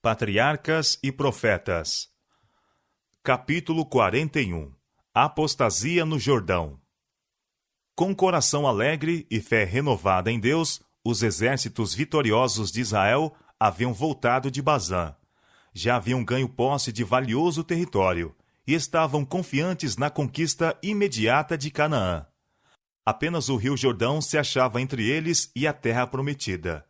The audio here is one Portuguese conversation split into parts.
Patriarcas e Profetas. Capítulo 41. Apostasia no Jordão. Com coração alegre e fé renovada em Deus, os exércitos vitoriosos de Israel haviam voltado de Bazã. Já haviam ganho posse de valioso território e estavam confiantes na conquista imediata de Canaã. Apenas o rio Jordão se achava entre eles e a terra prometida.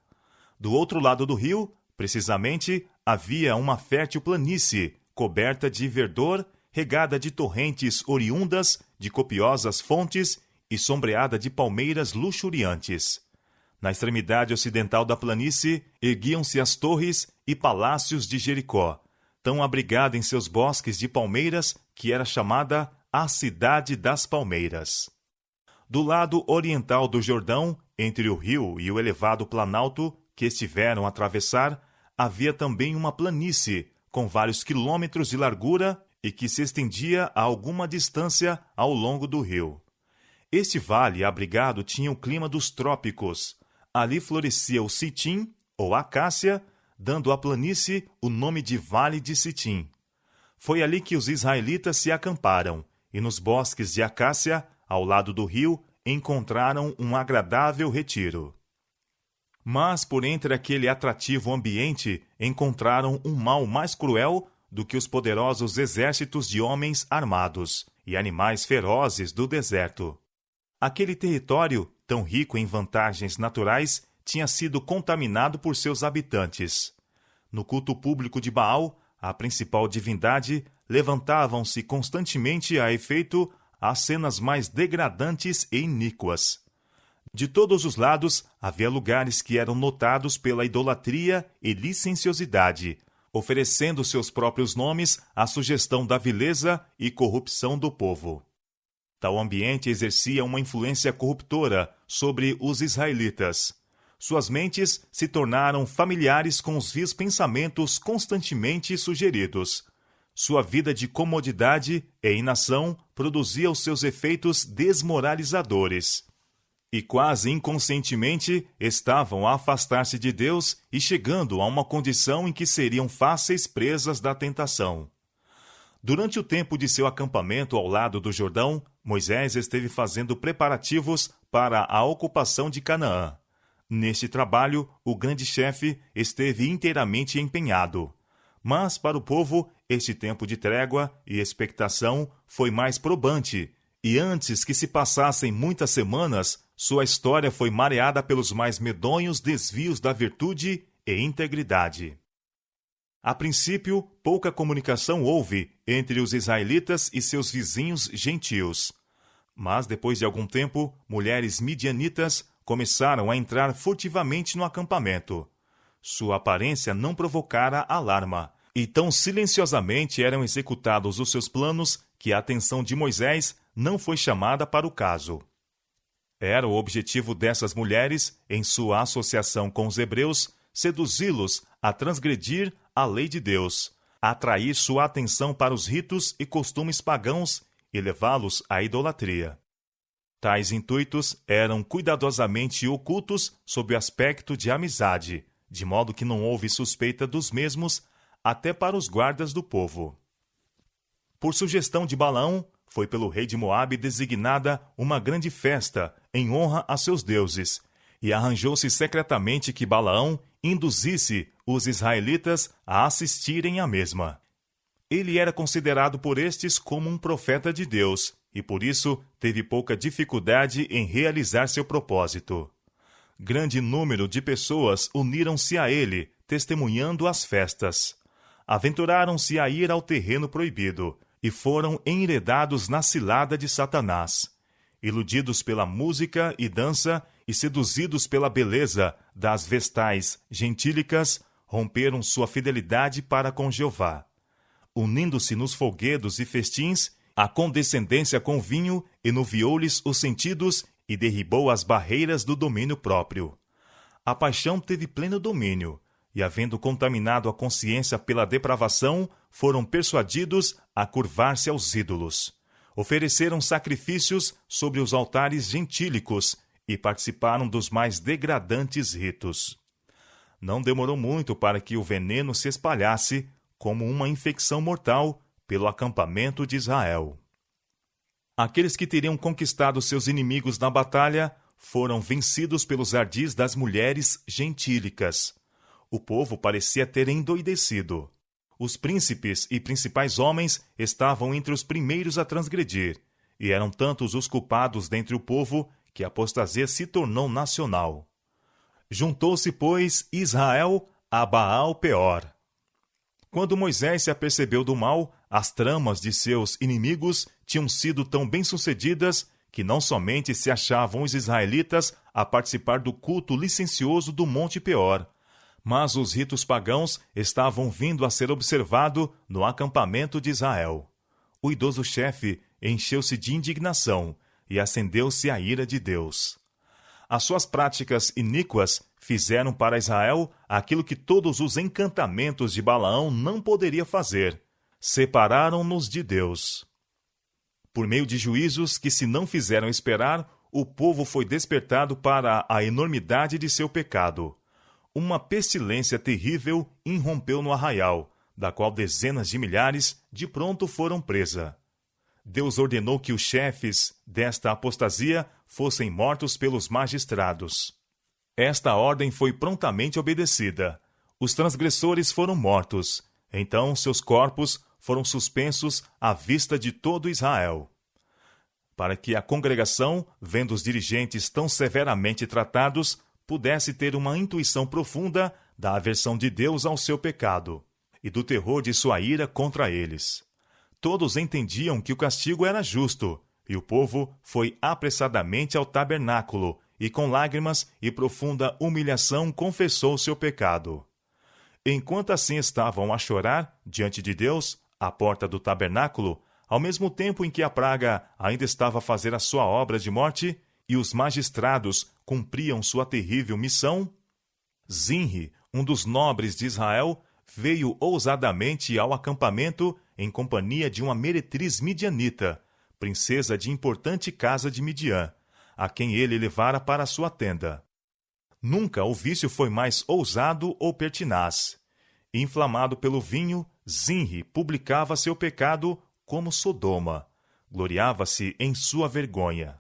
Do outro lado do rio, precisamente, havia uma fértil planície, coberta de verdor, regada de torrentes oriundas de copiosas fontes e sombreada de palmeiras luxuriantes. Na extremidade ocidental da planície, erguiam-se as torres e palácios de Jericó, tão abrigada em seus bosques de palmeiras que era chamada a Cidade das Palmeiras. Do lado oriental do Jordão, entre o rio e o elevado planalto que estiveram a atravessar, havia também uma planície, com vários quilômetros de largura e que se estendia a alguma distância ao longo do rio. Este vale abrigado tinha o clima dos trópicos. Ali florescia o citim, ou acácia, dando à planície o nome de Vale de Citim. Foi ali que os israelitas se acamparam, e nos bosques de acácia, ao lado do rio, encontraram um agradável retiro. Mas, por entre aquele atrativo ambiente, encontraram um mal mais cruel do que os poderosos exércitos de homens armados e animais ferozes do deserto. Aquele território, tão rico em vantagens naturais, tinha sido contaminado por seus habitantes. No culto público de Baal, a principal divindade, levantavam-se constantemente a efeito as cenas mais degradantes e iníquas. De todos os lados, havia lugares que eram notados pela idolatria e licenciosidade, oferecendo seus próprios nomes à sugestão da vileza e corrupção do povo. Tal ambiente exercia uma influência corruptora sobre os israelitas. Suas mentes se tornaram familiares com os vis pensamentos constantemente sugeridos. Sua vida de comodidade e inação produzia os seus efeitos desmoralizadores. E quase inconscientemente estavam a afastar-se de Deus e chegando a uma condição em que seriam fáceis presas da tentação. Durante o tempo de seu acampamento ao lado do Jordão, Moisés esteve fazendo preparativos para a ocupação de Canaã. Neste trabalho, o grande chefe esteve inteiramente empenhado. Mas, para o povo, este tempo de trégua e expectação foi mais probante, e antes que se passassem muitas semanas, sua história foi mareada pelos mais medonhos desvios da virtude e integridade. A princípio, pouca comunicação houve entre os israelitas e seus vizinhos gentios. Mas, depois de algum tempo, mulheres midianitas começaram a entrar furtivamente no acampamento. Sua aparência não provocara alarma, e tão silenciosamente eram executados os seus planos que a atenção de Moisés não foi chamada para o caso. Era o objetivo dessas mulheres, em sua associação com os hebreus, seduzi-los a transgredir a lei de Deus, atrair sua atenção para os ritos e costumes pagãos e levá-los à idolatria. Tais intuitos eram cuidadosamente ocultos sob o aspecto de amizade, de modo que não houve suspeita dos mesmos até para os guardas do povo. Por sugestão de Balaão, foi pelo rei de Moabe designada uma grande festa em honra a seus deuses, e arranjou-se secretamente que Balaão induzisse os israelitas a assistirem à mesma. Ele era considerado por estes como um profeta de Deus, e por isso teve pouca dificuldade em realizar seu propósito. Grande número de pessoas uniram-se a ele, testemunhando as festas. Aventuraram-se a ir ao terreno proibido, e foram enredados na cilada de Satanás. Iludidos pela música e dança e seduzidos pela beleza das vestais gentílicas, romperam sua fidelidade para com Jeová. Unindo-se nos folguedos e festins, a condescendência com vinho enuviou-lhes os sentidos e derribou as barreiras do domínio próprio. A paixão teve pleno domínio, e, havendo contaminado a consciência pela depravação, foram persuadidos a curvar-se aos ídolos. Ofereceram sacrifícios sobre os altares gentílicos e participaram dos mais degradantes ritos. não demorou muito para que o veneno se espalhasse como uma infecção mortal pelo acampamento de Israel. Aqueles que teriam conquistado seus inimigos na batalha foram vencidos pelos ardis das mulheres gentílicas. O povo parecia ter endoidecido. Os príncipes e principais homens estavam entre os primeiros a transgredir, e eram tantos os culpados dentre o povo que a apostasia se tornou nacional. Juntou-se, pois, Israel a Baal-Peor. Quando Moisés se apercebeu do mal, as tramas de seus inimigos tinham sido tão bem-sucedidas que não somente se achavam os israelitas a participar do culto licencioso do Monte Peor, mas os ritos pagãos estavam vindo a ser observados no acampamento de Israel. O idoso chefe encheu-se de indignação e acendeu-se a ira de Deus. As suas práticas iníquas fizeram para Israel aquilo que todos os encantamentos de Balaão não poderia fazer: separaram-nos de Deus. Por meio de juízos que se não fizeram esperar, o povo foi despertado para a enormidade de seu pecado. Uma pestilência terrível irrompeu no arraial, da qual dezenas de milhares de pronto foram presas. Deus ordenou que os chefes desta apostasia fossem mortos pelos magistrados. Esta ordem foi prontamente obedecida. Os transgressores foram mortos. Então seus corpos foram suspensos à vista de todo Israel. Para que a congregação, vendo os dirigentes tão severamente tratados, pudesse ter uma intuição profunda da aversão de Deus ao seu pecado e do terror de sua ira contra eles. Todos entendiam que o castigo era justo, e o povo foi apressadamente ao tabernáculo e com lágrimas e profunda humilhação confessou seu pecado. Enquanto assim estavam a chorar diante de Deus, à porta do tabernáculo, ao mesmo tempo em que a praga ainda estava a fazer a sua obra de morte e os magistrados cumpriam sua terrível missão, Zinri, um dos nobres de Israel, veio ousadamente ao acampamento em companhia de uma meretriz midianita, princesa de importante casa de Midian, a quem ele levara para sua tenda. Nunca o vício foi mais ousado ou pertinaz. Inflamado pelo vinho, Zinri publicava seu pecado como Sodoma. Gloriava-se em sua vergonha.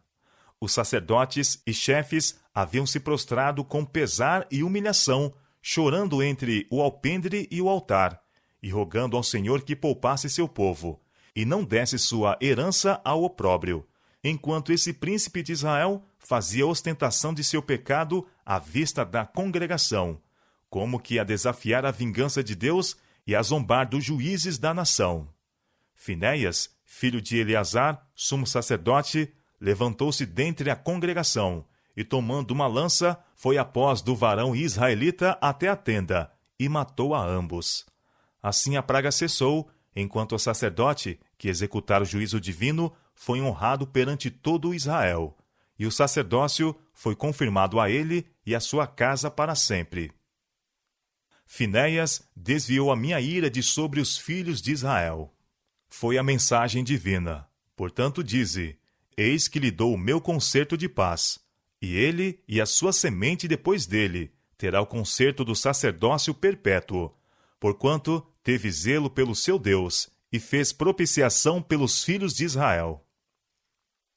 Os sacerdotes e chefes haviam se prostrado com pesar e humilhação, chorando entre o alpendre e o altar, e rogando ao Senhor que poupasse seu povo, e não desse sua herança ao opróbrio, enquanto esse príncipe de Israel fazia ostentação de seu pecado à vista da congregação, como que a desafiar a vingança de Deus e a zombar dos juízes da nação. Finéias, filho de Eleazar, sumo sacerdote, levantou-se dentre a congregação, e tomando uma lança, foi após do varão israelita até a tenda, e matou a ambos. Assim a praga cessou, enquanto o sacerdote, que executara o juízo divino, foi honrado perante todo o Israel, e o sacerdócio foi confirmado a ele e a sua casa para sempre. Finéias desviou a minha ira de sobre os filhos de Israel. Foi a mensagem divina. Portanto, dize: eis que lhe dou o meu concerto de paz, e ele e a sua semente depois dele terá o concerto do sacerdócio perpétuo, porquanto teve zelo pelo seu Deus e fez propiciação pelos filhos de Israel.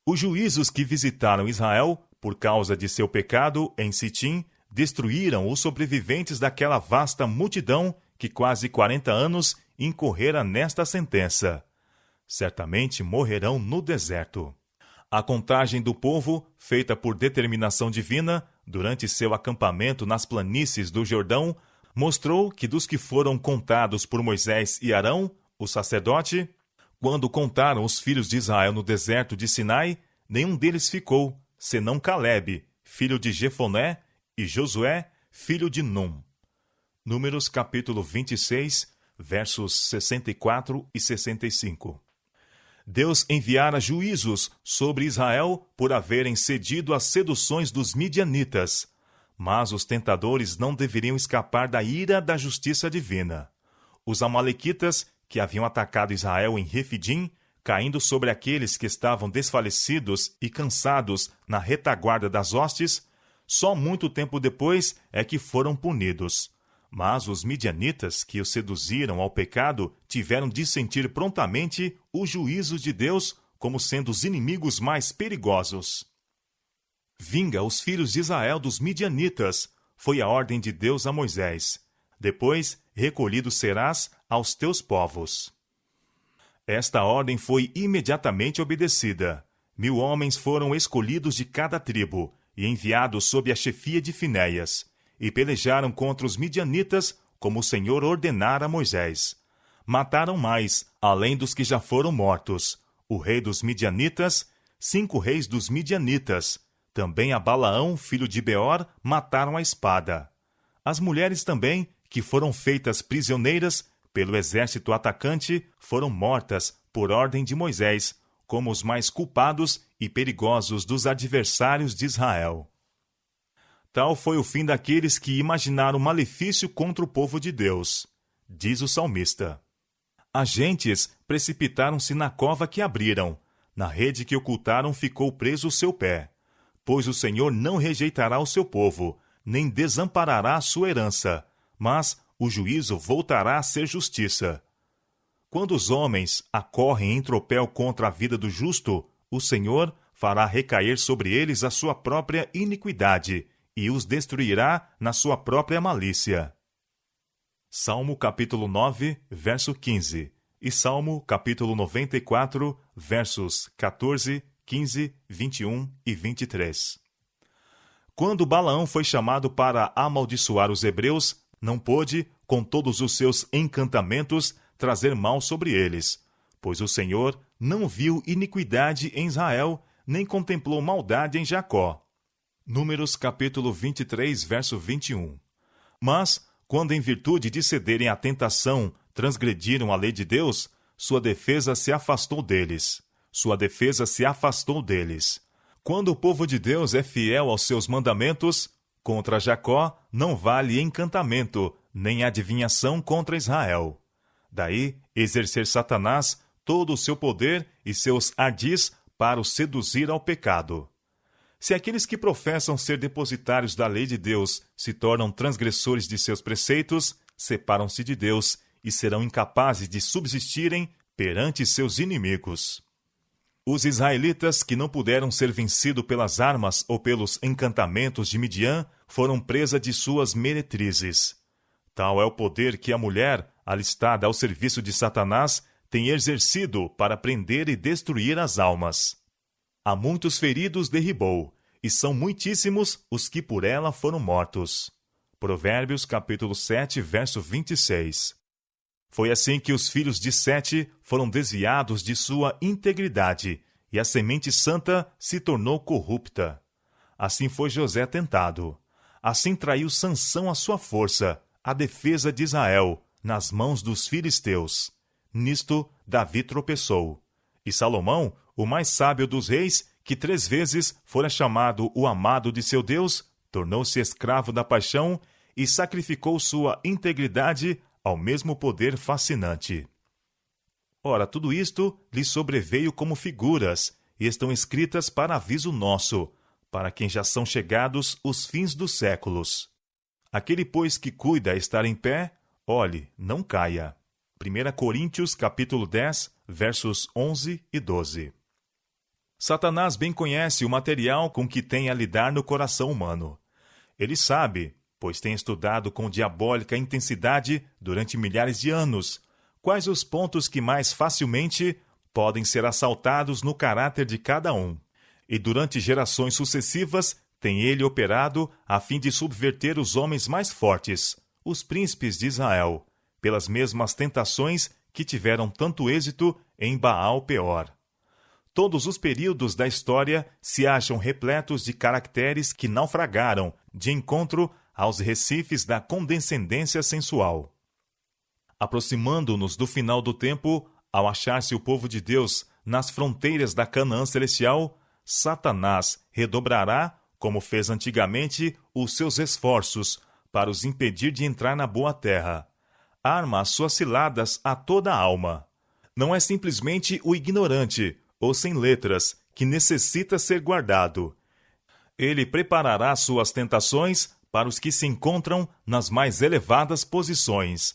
Os juízos que visitaram Israel, por causa de seu pecado em Sitim, destruíram os sobreviventes daquela vasta multidão que quase 40 anos incorrera nesta sentença. Certamente morrerão no deserto. A contagem do povo, feita por determinação divina, durante seu acampamento nas planícies do Jordão, mostrou que dos que foram contados por Moisés e Arão, o sacerdote, quando contaram os filhos de Israel no deserto de Sinai, nenhum deles ficou, senão Calebe, filho de Jefoné, e Josué, filho de Num. Números capítulo 26, versos 64 e 65. Deus enviara juízos sobre Israel por haverem cedido às seduções dos midianitas, mas os tentadores não deveriam escapar da ira da justiça divina. Os amalequitas, que haviam atacado Israel em Refidim, caindo sobre aqueles que estavam desfalecidos e cansados na retaguarda das hostes, só muito tempo depois é que foram punidos. Mas os midianitas que o seduziram ao pecado tiveram de sentir prontamente o juízo de Deus como sendo os inimigos mais perigosos. Vinga os filhos de Israel dos midianitas, foi a ordem de Deus a Moisés. Depois, recolhido serás aos teus povos. Esta ordem foi imediatamente obedecida. 1000 homens foram escolhidos de cada tribo e enviados sob a chefia de Finéias, e pelejaram contra os midianitas, como o Senhor ordenara a Moisés. Mataram mais, além dos que já foram mortos, o rei dos midianitas, 5 reis dos midianitas. Também a Balaão, filho de Beor, mataram a espada. As mulheres também, que foram feitas prisioneiras pelo exército atacante, foram mortas por ordem de Moisés, como os mais culpados e perigosos dos adversários de Israel. Tal foi o fim daqueles que imaginaram malefício contra o povo de Deus. Diz o salmista: As gentes precipitaram-se na cova que abriram, na rede que ocultaram ficou preso o seu pé. Pois o Senhor não rejeitará o seu povo, nem desamparará a sua herança, mas o juízo voltará a ser justiça. Quando os homens acorrem em tropel contra a vida do justo, o Senhor fará recair sobre eles a sua própria iniquidade e os destruirá na sua própria malícia. Salmo capítulo 9, verso 15 e Salmo capítulo 94, versos 14, 15, 21 e 23. Quando Balaão foi chamado para amaldiçoar os hebreus, não pôde, com todos os seus encantamentos, trazer mal sobre eles, pois o Senhor não viu iniquidade em Israel, nem contemplou maldade em Jacó. Números capítulo 23, verso 21. Mas, quando em virtude de cederem à tentação, transgrediram a lei de Deus, sua defesa se afastou deles. Quando o povo de Deus é fiel aos seus mandamentos, contra Jacó não vale encantamento, nem adivinhação contra Israel. Daí, exercer Satanás todo o seu poder e seus ardis para o seduzir ao pecado. Se aqueles que professam ser depositários da lei de Deus se tornam transgressores de seus preceitos, separam-se de Deus e serão incapazes de subsistirem perante seus inimigos. Os israelitas que não puderam ser vencidos pelas armas ou pelos encantamentos de Midian foram presa de suas meretrizes. Tal é o poder que a mulher, alistada ao serviço de Satanás, tem exercido para prender e destruir as almas. A muitos feridos derribou, e são muitíssimos os que por ela foram mortos. Provérbios capítulo 7, verso 26. Foi assim que os filhos de Sete foram desviados de sua integridade, e a semente santa se tornou corrupta. Assim foi José tentado. Assim traiu Sansão a sua força, a defesa de Israel, nas mãos dos filisteus. Nisto, Davi tropeçou. E Salomão, o mais sábio dos reis, que 3 vezes fora chamado o amado de seu Deus, tornou-se escravo da paixão e sacrificou sua integridade ao mesmo poder fascinante. Ora, tudo isto lhe sobreveio como figuras, e estão escritas para aviso nosso, para quem já são chegados os fins dos séculos. Aquele, pois, que cuida estar em pé, olhe, não caia. 1 Coríntios, capítulo 10, versos 11 e 12. Satanás bem conhece o material com que tem a lidar no coração humano. Ele sabe, pois tem estudado com diabólica intensidade durante milhares de anos, quais os pontos que mais facilmente podem ser assaltados no caráter de cada um. E durante gerações sucessivas tem ele operado a fim de subverter os homens mais fortes, os príncipes de Israel, pelas mesmas tentações que tiveram tanto êxito em Baal-Peor. Todos os períodos da história se acham repletos de caracteres que naufragaram de encontro aos recifes da condescendência sensual. Aproximando-nos do final do tempo, ao achar-se o povo de Deus nas fronteiras da Canaã celestial, Satanás redobrará, como fez antigamente, os seus esforços para os impedir de entrar na boa terra. Arma as suas ciladas a toda a alma. Não é simplesmente o ignorante, ou sem letras, que necessita ser guardado. Ele preparará suas tentações para os que se encontram nas mais elevadas posições.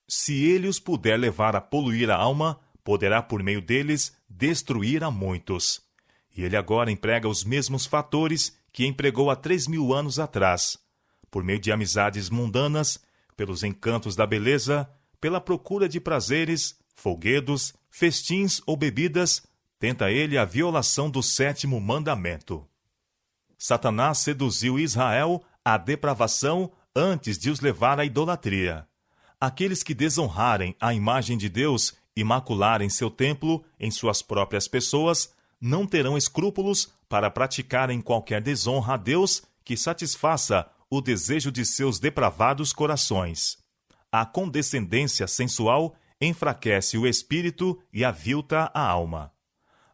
Se ele os puder levar a poluir a alma, poderá por meio deles destruir a muitos. E ele agora emprega os mesmos fatores que empregou há 3.000 anos atrás, por meio de amizades mundanas, pelos encantos da beleza, pela procura de prazeres, folguedos, festins ou bebidas, tenta ele a violação do 7º mandamento. Satanás seduziu Israel à depravação antes de os levar à idolatria. Aqueles que desonrarem a imagem de Deus e macularem seu templo em suas próprias pessoas, não terão escrúpulos para praticarem qualquer desonra a Deus que satisfaça o desejo de seus depravados corações. A condescendência sensual enfraquece o espírito e avilta a alma.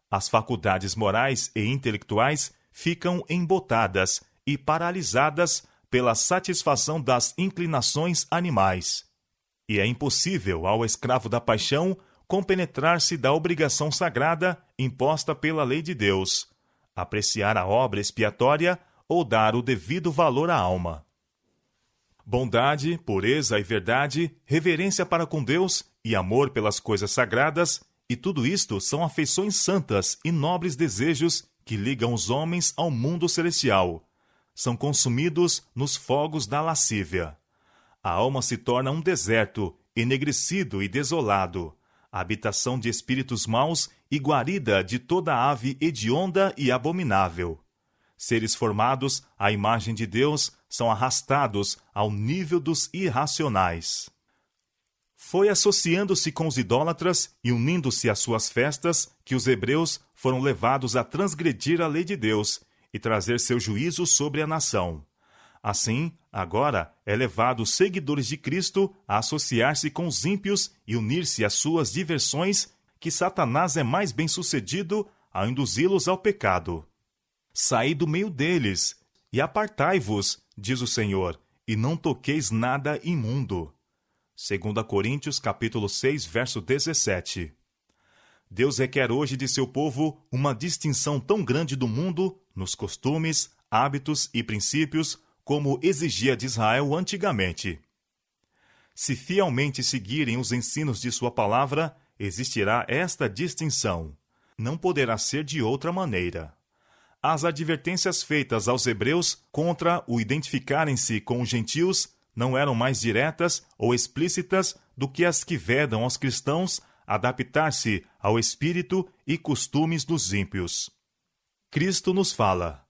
As faculdades morais e intelectuais ficam embotadas e paralisadas pela satisfação das inclinações animais. E é impossível ao escravo da paixão compenetrar-se da obrigação sagrada imposta pela lei de Deus, apreciar a obra expiatória ou dar o devido valor à alma. Bondade, pureza e verdade, reverência para com Deus e amor pelas coisas sagradas, e tudo isto são afeições santas e nobres desejos que ligam os homens ao mundo celestial. São consumidos nos fogos da lascívia. A alma se torna um deserto, enegrecido e desolado, habitação de espíritos maus e guarida de toda ave hedionda e abominável. Seres formados à imagem de Deus são arrastados ao nível dos irracionais. Foi associando-se com os idólatras e unindo-se às suas festas que os hebreus foram levados a transgredir a lei de Deus e trazer seu juízo sobre a nação. Assim, agora é levado os seguidores de Cristo a associar-se com os ímpios e unir-se às suas diversões, que Satanás é mais bem-sucedido a induzi-los ao pecado. Saí do meio deles e apartai-vos, diz o Senhor, e não toqueis nada imundo. 2 Coríntios capítulo 6, verso 17. Deus requer hoje de seu povo uma distinção tão grande do mundo, nos costumes, hábitos e princípios, como exigia de Israel antigamente. Se fielmente seguirem os ensinos de sua palavra, existirá esta distinção. Não poderá ser de outra maneira. As advertências feitas aos hebreus contra o identificarem-se com os gentios não eram mais diretas ou explícitas do que as que vedam aos cristãos adaptar-se ao espírito e costumes dos ímpios. Cristo nos fala: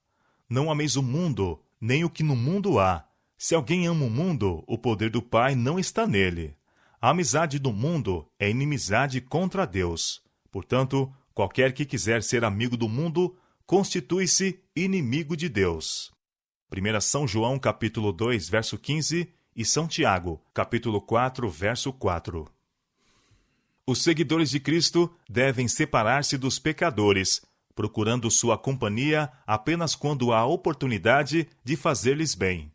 não ameis o mundo, nem o que no mundo há. Se alguém ama o mundo, o poder do Pai não está nele. A amizade do mundo é inimizade contra Deus. Portanto, qualquer que quiser ser amigo do mundo, constitui-se inimigo de Deus. 1 São João, capítulo 2, verso 15, e São Tiago, capítulo 4, verso 4. Os seguidores de Cristo devem separar-se dos pecadores, procurando sua companhia apenas quando há oportunidade de fazer-lhes bem.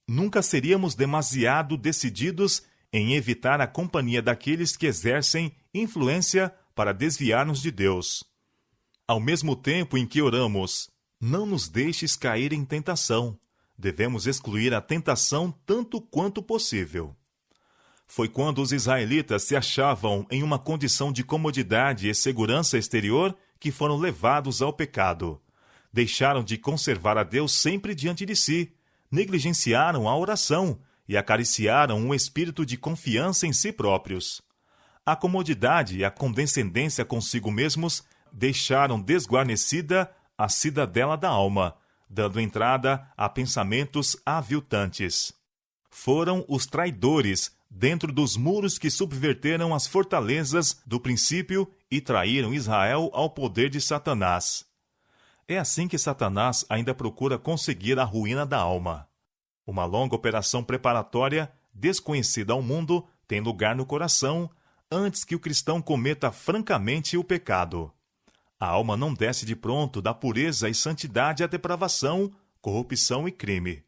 Nunca seríamos demasiado decididos em evitar a companhia daqueles que exercem influência para desviar-nos de Deus. Ao mesmo tempo em que oramos, não nos deixes cair em tentação, devemos excluir a tentação tanto quanto possível. Foi quando os israelitas se achavam em uma condição de comodidade e segurança exterior que foram levados ao pecado. Deixaram de conservar a Deus sempre diante de si, negligenciaram a oração e acariciaram um espírito de confiança em si próprios. A comodidade e a condescendência consigo mesmos deixaram desguarnecida a cidadela da alma, dando entrada a pensamentos aviltantes. Foram os traidores dentro dos muros que subverteram as fortalezas do princípio e traíram Israel ao poder de Satanás. É assim que Satanás ainda procura conseguir a ruína da alma. Uma longa operação preparatória, desconhecida ao mundo, tem lugar no coração antes que o cristão cometa francamente o pecado. A alma não desce de pronto da pureza e santidade à depravação, corrupção e crime.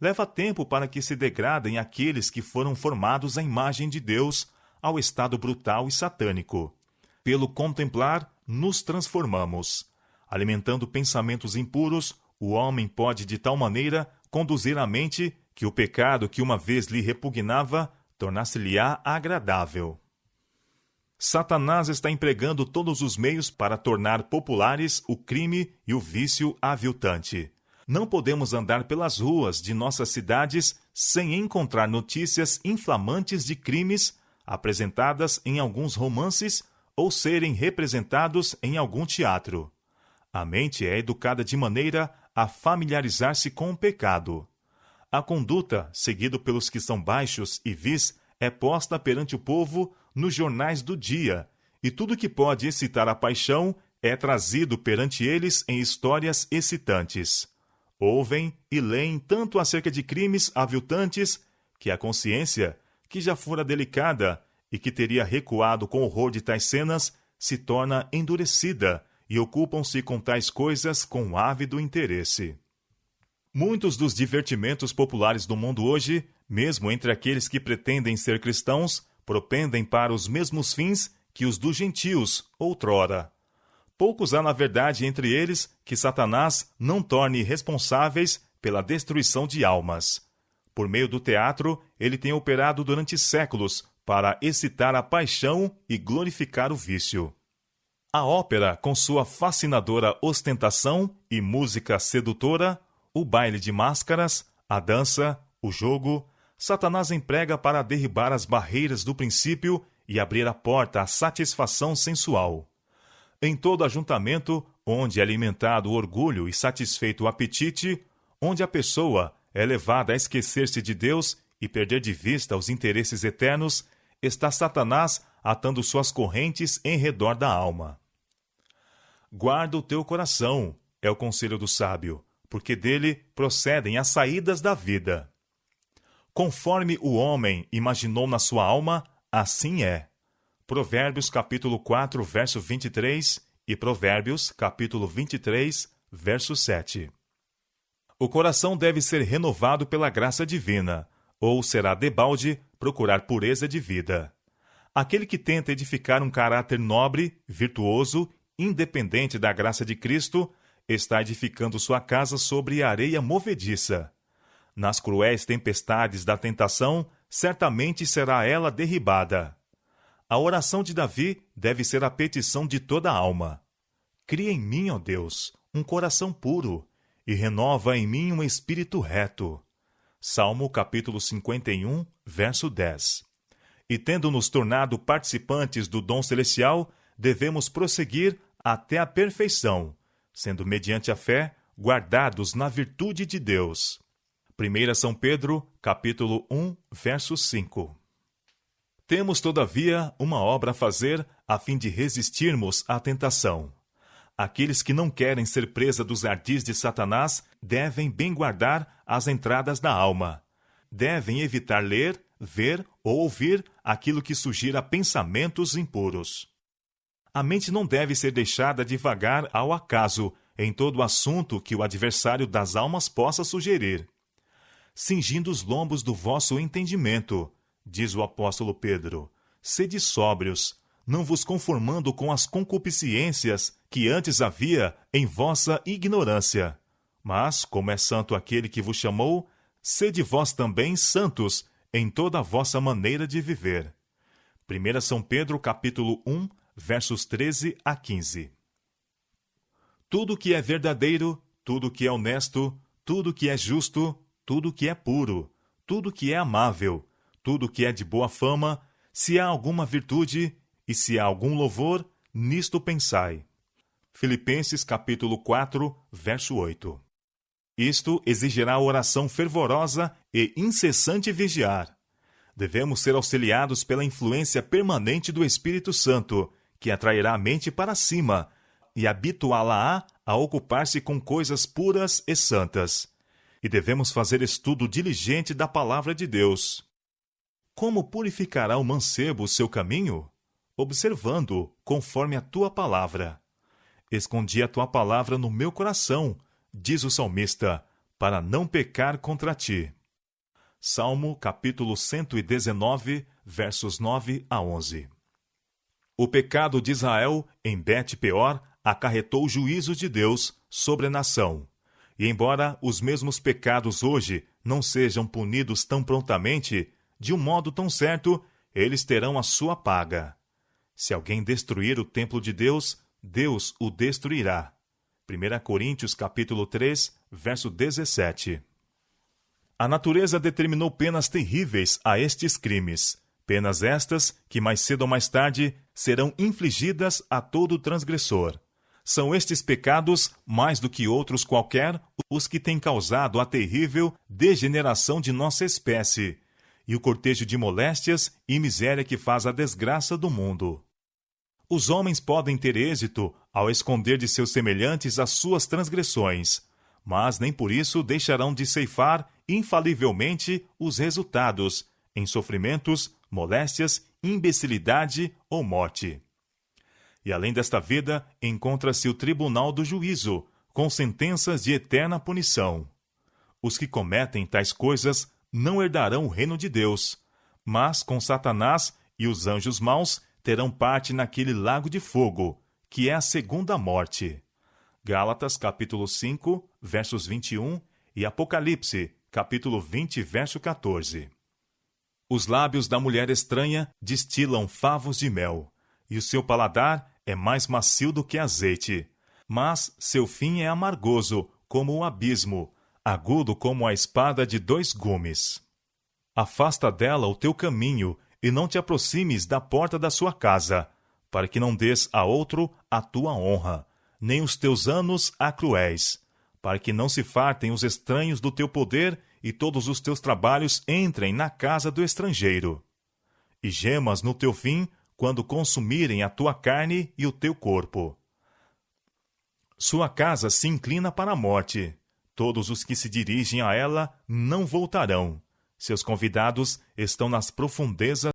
Leva tempo para que se degradem aqueles que foram formados à imagem de Deus ao estado brutal e satânico. Pelo contemplar, nos transformamos. Alimentando pensamentos impuros, o homem pode de tal maneira conduzir a mente que o pecado que uma vez lhe repugnava tornar-se-lhe-á agradável. Satanás está empregando todos os meios para tornar populares o crime e o vício aviltante. Não podemos andar pelas ruas de nossas cidades sem encontrar notícias inflamantes de crimes apresentadas em alguns romances ou serem representados em algum teatro. A mente é educada de maneira a familiarizar-se com o pecado. A conduta, seguida pelos que são baixos e vis, é posta perante o povo nos jornais do dia, e tudo que pode excitar a paixão é trazido perante eles em histórias excitantes. Ouvem e leem tanto acerca de crimes aviltantes que a consciência, que já fora delicada e que teria recuado com horror de tais cenas, se torna endurecida e ocupam-se com tais coisas com ávido interesse. Muitos dos divertimentos populares do mundo hoje, mesmo entre aqueles que pretendem ser cristãos, propendem para os mesmos fins que os dos gentios outrora. Poucos há, na verdade, entre eles que Satanás não torne responsáveis pela destruição de almas. Por meio do teatro, ele tem operado durante séculos para excitar a paixão e glorificar o vício. A ópera, com sua fascinadora ostentação e música sedutora, o baile de máscaras, a dança, o jogo, Satanás emprega para derribar as barreiras do princípio e abrir a porta à satisfação sensual. Em todo ajuntamento, onde é alimentado o orgulho e satisfeito o apetite, onde a pessoa é levada a esquecer-se de Deus e perder de vista os interesses eternos, está Satanás atando suas correntes em redor da alma. Guarda o teu coração, é o conselho do sábio, porque dele procedem as saídas da vida. Conforme o homem imaginou na sua alma, assim é. Provérbios capítulo 4, verso 23 e Provérbios capítulo 23, verso 7. O coração deve ser renovado pela graça divina, ou será debalde procurar pureza de vida. Aquele que tenta edificar um caráter nobre, virtuoso, independente da graça de Cristo, está edificando sua casa sobre areia movediça. Nas cruéis tempestades da tentação, certamente será ela derribada. A oração de Davi deve ser a petição de toda a alma. Cria em mim, ó Deus, um coração puro, e renova em mim um espírito reto. Salmo capítulo 51, verso 10. E tendo-nos tornado participantes do dom celestial, devemos prosseguir até a perfeição, sendo mediante a fé guardados na virtude de Deus. 1 São Pedro, capítulo 1, verso 5. Temos, todavia, uma obra a fazer a fim de resistirmos à tentação. Aqueles que não querem ser presa dos ardis de Satanás devem bem guardar as entradas da alma. Devem evitar ler, ver ou ouvir aquilo que sugira pensamentos impuros. A mente não deve ser deixada divagar ao acaso em todo assunto que o adversário das almas possa sugerir. Cingindo os lombos do vosso entendimento, diz o apóstolo Pedro, sede sóbrios, não vos conformando com as concupiscências que antes havia em vossa ignorância. Mas, como é santo aquele que vos chamou, sede vós também santos em toda a vossa maneira de viver. 1 São Pedro, capítulo 1, versos 13 a 15. Tudo que é verdadeiro, tudo que é honesto, tudo que é justo, tudo que é puro, tudo que é amável, tudo que é de boa fama, se há alguma virtude e se há algum louvor, nisto pensai. Filipenses capítulo 4, verso 8. Isto exigirá oração fervorosa e incessante vigiar. Devemos ser auxiliados pela influência permanente do Espírito Santo, que atrairá a mente para cima e habituá-la a ocupar-se com coisas puras e santas. E devemos fazer estudo diligente da palavra de Deus. Como purificará o mancebo o seu caminho? Observando, conforme a tua palavra. Escondi a tua palavra no meu coração, diz o salmista, para não pecar contra ti. Salmo capítulo 119, versos 9 a 11. O pecado de Israel em Bet-peor acarretou o juízo de Deus sobre a nação, E embora os mesmos pecados hoje não sejam punidos tão prontamente, de um modo tão certo, eles terão a sua paga. Se alguém destruir o templo de Deus, Deus o destruirá. 1 Coríntios capítulo 3, verso 17. A natureza determinou penas terríveis a estes crimes, penas estas que mais cedo ou mais tarde serão infligidas a todo transgressor. São estes pecados, mais do que outros qualquer, os que têm causado a terrível degeneração de nossa espécie e o cortejo de moléstias e miséria que faz a desgraça do mundo. Os homens podem ter êxito ao esconder de seus semelhantes as suas transgressões, mas nem por isso deixarão de ceifar infalivelmente os resultados em sofrimentos, moléstias, imbecilidade ou morte. E além desta vida, encontra-se o tribunal do juízo, com sentenças de eterna punição. Os que cometem tais coisas não herdarão o reino de Deus, mas com Satanás e os anjos maus terão parte naquele lago de fogo, que é a segunda morte. Gálatas, capítulo 5, versos 21 e Apocalipse, capítulo 20, verso 14. Os lábios da mulher estranha destilam favos de mel, e o seu paladar é mais macio do que azeite, mas seu fim é amargoso, como o abismo, agudo como a espada de 2 gumes. Afasta dela o teu caminho, e não te aproximes da porta da sua casa, para que não des a outro a tua honra, nem os teus anos a cruéis, para que não se fartem os estranhos do teu poder e todos os teus trabalhos entrem na casa do estrangeiro. E gemas no teu fim, quando consumirem a tua carne e o teu corpo. Sua casa se inclina para a morte. Todos os que se dirigem a ela não voltarão. Seus convidados estão nas profundezas